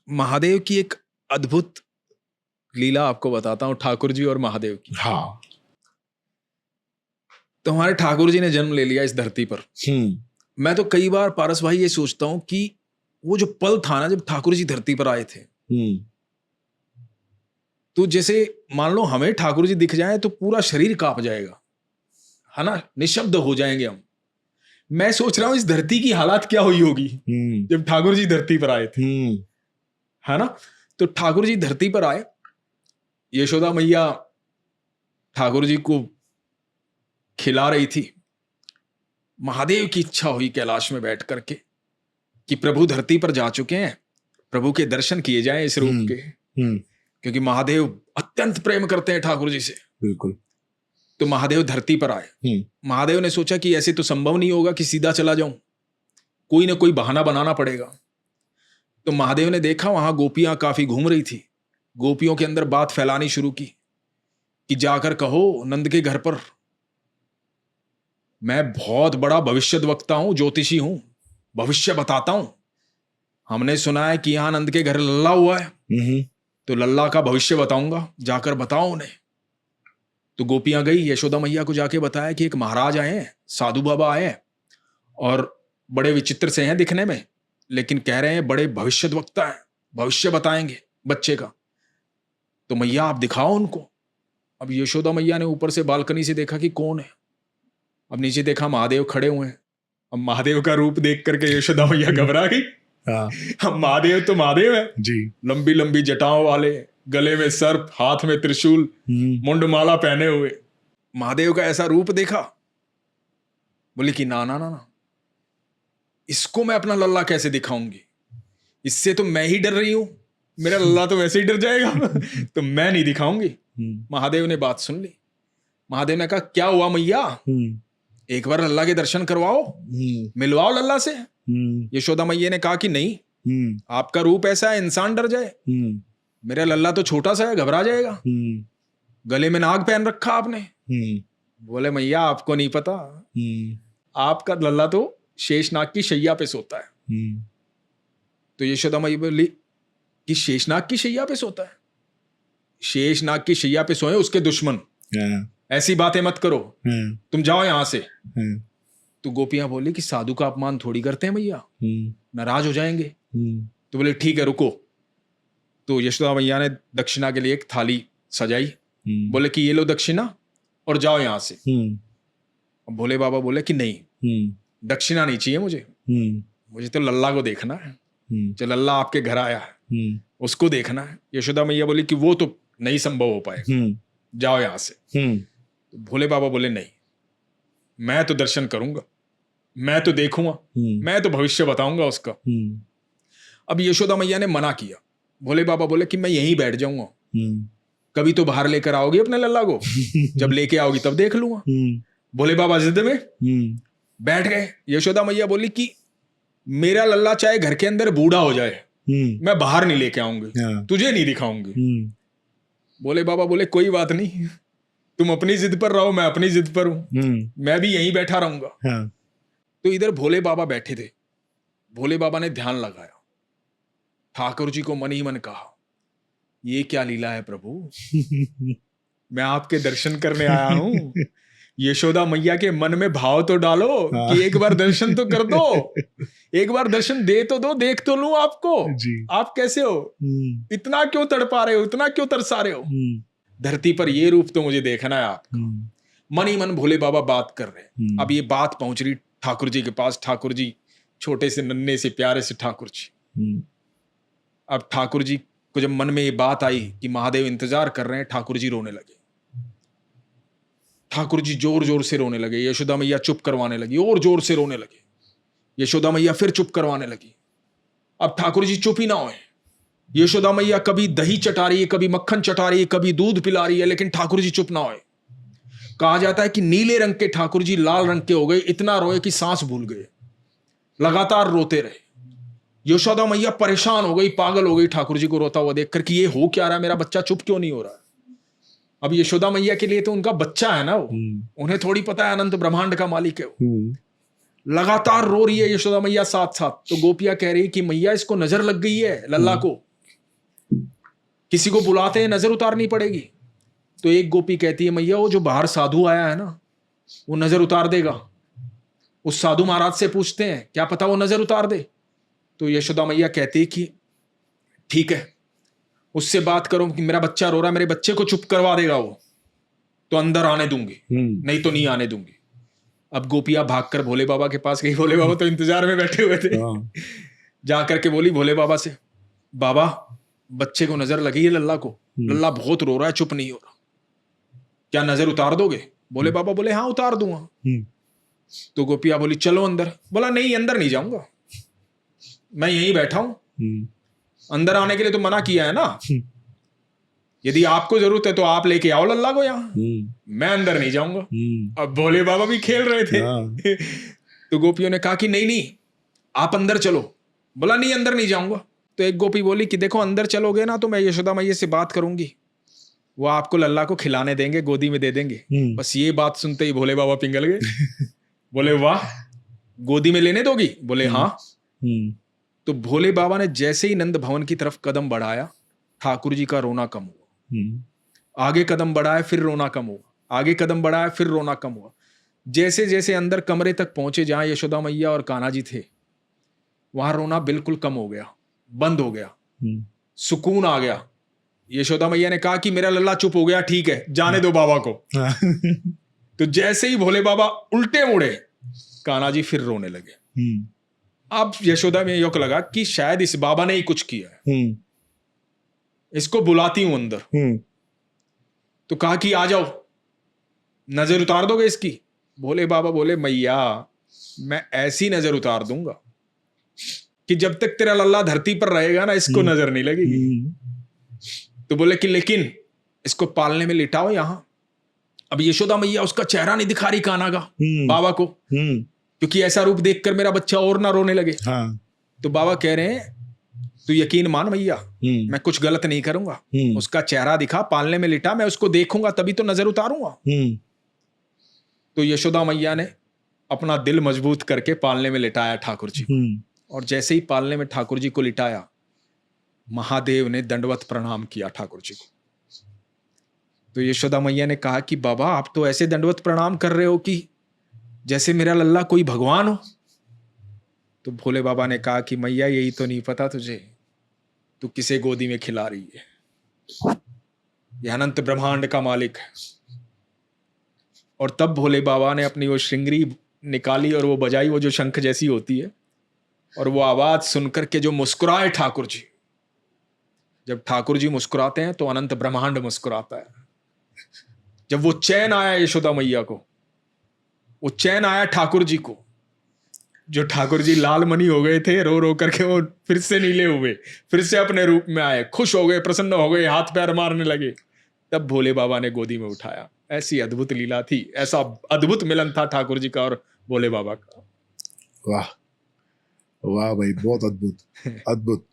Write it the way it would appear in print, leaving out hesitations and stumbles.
महादेव की एक अद्भुत लीला आपको बताता हूँ, ठाकुर जी और महादेव की। हाँ। तो हमारे ठाकुर जी ने जन्म ले लिया इस धरती पर। मैं तो कई बार पारस भाई ये सोचता हूँ कि वो जो पल था ना जब ठाकुर जी धरती पर आए थे, तो जैसे मान लो हमें ठाकुर जी दिख जाए तो पूरा शरीर कांप जाएगा, है ना, निशब्द हो जाएंगे हम। मैं सोच रहा हूँ इस धरती की हालत क्या हुई होगी जब ठाकुर जी धरती पर आए थे, है ना। तो ठाकुर जी धरती पर आए, यशोदा मैया ठाकुर जी को खिला रही थी। महादेव की इच्छा हुई कैलाश में बैठ करके कि प्रभु धरती पर जा चुके हैं, प्रभु के दर्शन किए जाएं इस रूप के, क्योंकि महादेव अत्यंत प्रेम करते हैं ठाकुर जी से। बिल्कुल। तो महादेव धरती पर आए। महादेव ने सोचा कि ऐसे तो संभव नहीं होगा कि सीधा चला जाऊं, कोई ना कोई बहाना बनाना पड़ेगा। तो महादेव ने देखा वहां गोपियां काफी घूम रही थी, गोपियों के अंदर बात फैलानी शुरू की कि जाकर कहो नंद के घर पर मैं बहुत बड़ा भविष्य वक्ता हूं, ज्योतिषी हूं, भविष्य बताता हूं। हमने सुना है कि यहां नंद के घर लल्ला हुआ है, तो लल्ला का भविष्य बताऊंगा, जाकर बताओ उन्हें। तो गोपियां गई, यशोदा मैया को जाके बताया कि एक महाराज आए हैं, साधु बाबा आए हैं और बड़े विचित्र से हैं दिखने में, लेकिन कह रहे हैं बड़े भविष्य वक्ता है, भविष्य बताएंगे बच्चे का। तो मैया आप दिखाओ उनको। अब यशोदा मैया ने ऊपर से बालकनी से देखा कि कौन है, अब नीचे देखा महादेव खड़े हुए हैं। अब महादेव का रूप देख करके यशोदा मैया घबरा गई। अब महादेव तो महादेव है जी, लंबी लंबी जटाओं वाले, गले में सर्प, हाथ में त्रिशूल, मुंडमाला पहने हुए। महादेव का ऐसा रूप देखा, बोले कि ना ना ना ना, इसको मैं अपना लल्ला कैसे दिखाऊंगी, इससे तो मैं ही डर रही हूं, मेरा लल्ला तो वैसे ही डर जाएगा तो मैं नहीं दिखाऊंगी। महादेव ने बात सुन ली। महादेव ने कहा क्या हुआ मैया, एक बार लल्ला के दर्शन करवाओ, मिलवाओ लल्ला से। यशोदा मैया ने कहा कि नहीं, आपका रूप ऐसा है इंसान डर जाए, मेरा लल्ला तो छोटा सा है, घबरा जाएगा। गले में नाग पहन रखा आपने। बोले मैया आपको नहीं पता, आपका लल्ला तो शेषनाग की शैया पे सोता है। तो यशोदा मैया बोली कि शेषनाग की शैया पे सोता है, शेषनाग की शैया पे सोए उसके दुश्मन, ऐसी बातें मत करो, तुम जाओ यहां से। तो गोपियां बोली कि साधु का अपमान थोड़ी करते हैं मैया, नाराज हो जाएंगे। तो बोले ठीक है रुको। तो यशोदा मैया ने दक्षिणा के लिए एक थाली सजाई, बोले कि ये लो दक्षिणा और जाओ यहां से। भोले बाबा बोले कि नहीं, दक्षिणा नहीं चाहिए मुझे, मुझे तो लल्ला को देखना है, जो लल्ला आपके घर आया है उसको देखना है। यशोदा मैया बोली कि वो तो नहीं संभव हो पाएगा, जाओ यहां से। तो भोले बाबा बोले नहीं, मैं तो दर्शन करूंगा, मैं तो देखूंगा, मैं तो भविष्य बताऊंगा उसका। अब यशोदा मैया ने मना किया। भोले बाबा बोले कि मैं यहीं बैठ जाऊंगा, कभी तो बाहर लेकर आओगी अपने लल्ला को, जब लेके आओगी तब देख लूंगा। भोले बाबा जिद में बैठ गए। यशोदा मैया बोली कि मेरा लल्ला चाहे घर के अंदर बूढ़ा हो जाए, मैं बाहर नहीं लेके आऊंगी, तुझे नहीं दिखाऊंगी। भोले बाबा बोले कोई बात नहीं, तुम अपनी जिद पर रहो, मैं अपनी जिद पर हूं, मैं भी यहीं बैठा रहूंगा। तो इधर भोले बाबा बैठे थे। भोले बाबा ने ध्यान लगाया, ठाकुर जी को मन ही मन कहा ये क्या लीला है प्रभु, मैं आपके दर्शन करने आया हूं। यशोदा मैया के मन में भाव तो डालो कि एक बार दर्शन तो कर दो, एक बार दर्शन दे तो दो, देख तो लूं आपको, आप कैसे हो, इतना क्यों तड़पा रहे हो, इतना क्यों तरसा रहे हो, धरती पर ये रूप तो मुझे देखना है आपका। मन ही मन भोले बाबा बात कर रहे। अब ये बात पहुंच रही ठाकुर जी के पास। ठाकुर जी छोटे से नन्हे से प्यारे से ठाकुर जी। अब ठाकुर जी को जब मन में ये बात आई कि महादेव इंतजार कर रहे हैं, ठाकुर जी रोने लगे। ठाकुर जी जोर जोर से रोने लगे। यशोदा मैया चुप करवाने लगी, और जोर से रोने लगे। यशोदा मैया फिर चुप करवाने लगी। अब ठाकुर जी चुप ही ना होए। यशोदा मैया कभी दही चटा रही है, कभी मक्खन चटा रही है, कभी दूध पिला रही है, लेकिन ठाकुर जी चुप ना होए। कहा जाता है कि नीले रंग के ठाकुर जी लाल रंग के हो गए, इतना रोए कि सांस भूल गए, लगातार रोते रहे। यशोदा मैया परेशान हो गई, पागल हो गई ठाकुर जी को रोता हुआ देखकर कि ये हो क्या रहा है, मेरा बच्चा चुप क्यों नहीं हो रहा है। अब यशोदा मैया के लिए तो उनका बच्चा है ना वो, उन्हें थोड़ी पता है अनंत ब्रह्मांड का मालिक है वो। लगातार रो रही है यशोदा मैया साथ साथ। तो गोपियां कह रही कि मैया इसको नजर लग गई है लल्ला को, किसी को बुलाते हैं नजर उतारनी पड़ेगी। तो एक गोपी कहती है मैया वो जो बाहर साधु आया है ना वो नजर उतार देगा। उस साधु महाराज से पूछते हैं क्या पता वो नजर उतार दे। तो यशोदा मैया कहती है कि ठीक है उससे बात करो कि मेरा बच्चा रो रहा है, मेरे बच्चे को चुप करवा देगा वो तो अंदर आने दूंगी, नहीं तो नहीं आने दूंगी। अब गोपियां भागकर भोले बाबा के पास गई। भोले बाबा तो इंतजार में बैठे हुए थे। जा करके बोली भोले बाबा से, बाबा बच्चे को नजर लगी है लल्ला को, लल्ला बहुत रो रहा है, चुप नहीं हो रहा, क्या नजर उतार दोगे? भोले बाबा बोले हाँ उतार दूंगा। तो गोपियां बोली चलो अंदर। बोला नहीं अंदर नहीं जाऊंगा, मैं यहीं बैठा हूं, अंदर आने के लिए तो मना किया है ना, यदि आपको जरूरत है तो आप लेके आओ लल्ला को यहाँ, मैं अंदर नहीं जाऊंगा। अब भोले बाबा भी खेल रहे थे। तो गोपियों ने कहा कि नहीं नहीं आप अंदर चलो। बोला नहीं अंदर नहीं जाऊंगा। तो एक गोपी बोली कि देखो अंदर चलोगे ना तो मैं यशोदा मैया से बात करूंगी, वो आपको लल्ला को खिलाने देंगे, गोदी में दे देंगे। बस ये बात सुनते ही भोले बाबा पिघल गए। बोले वाह गोदी में लेने दोगी? बोले हाँ। तो भोले बाबा ने जैसे ही नंद भवन की तरफ कदम बढ़ाया ठाकुर जी का रोना कम हुआ। आगे कदम बढ़ाया फिर रोना कम हुआ, आगे कदम बढ़ाया फिर रोना कम हुआ। जैसे जैसे अंदर कमरे तक पहुंचे जहां यशोदा मैया और कान्हा जी थे वहां रोना बिल्कुल कम हो गया, बंद हो गया, सुकून आ गया। यशोदा मैया ने कहा कि मेरा लल्ला चुप हो गया, ठीक है जाने दो बाबा को। तो जैसे ही भोले बाबा उल्टे मुड़े कान्हा जी फिर रोने लगे। अब यशोदा में युक लगा कि शायद इस बाबा ने ही कुछ किया है, इसको बुलाती हूं अंदर। तो कहा कि आ जाओ, नजर उतार दोगे इसकी? भोले बाबा बोले मैया मैं ऐसी नजर उतार दूंगा कि जब तक तेरा लल्ला धरती पर रहेगा ना इसको नजर नहीं लगेगी। तो बोले कि लेकिन इसको पालने में लिटाओ यहां। अब यशोदा मैया उसका चेहरा नहीं दिखा रही कान्हा का बाबा को, क्योंकि ऐसा रूप देखकर मेरा बच्चा और ना रोने लगे। तो बाबा कह रहे हैं तू यकीन मान मैया मैं कुछ गलत नहीं करूंगा, उसका चेहरा दिखा, पालने में लिटा, मैं उसको देखूंगा तभी तो नजर उतारूंगा। तो यशोदा मैया ने अपना दिल मजबूत करके पालने में लिटाया ठाकुर जी को। और जैसे ही पालने में ठाकुर जी को लिटाया महादेव ने दंडवत प्रणाम किया ठाकुर जी को। तो यशोदा मैया ने कहा कि बाबा आप तो ऐसे दंडवत प्रणाम कर रहे हो कि जैसे मेरा लल्ला कोई भगवान हो। तो भोले बाबा ने कहा कि मैया यही तो नहीं पता तुझे तू किसे गोदी में खिला रही है, यह अनंत ब्रह्मांड का मालिक है। और तब भोले बाबा ने अपनी वो श्रृंगरी निकाली और वो बजाई, वो जो शंख जैसी होती है, और वो आवाज सुनकर के जो मुस्कुराए ठाकुर जी। जब ठाकुर जी मुस्कुराते हैं तो अनंत ब्रह्मांड मुस्कुराता है। जब वो चैन आया यशोदा मैया को, वो चैन आया ठाकुर जी को, जो ठाकुर जी लाल मनी हो गए थे रो रो करके, वो फिर से नीले हुए, फिर से अपने रूप में आए, खुश हो गए, प्रसन्न हो गए, हाथ पैर मारने लगे। तब भोले बाबा ने गोदी में उठाया। ऐसी अद्भुत लीला थी, ऐसा अद्भुत मिलन था ठाकुर जी का और भोले बाबा का। वाह वाह भाई, बहुत अद्भुत अद्भुत।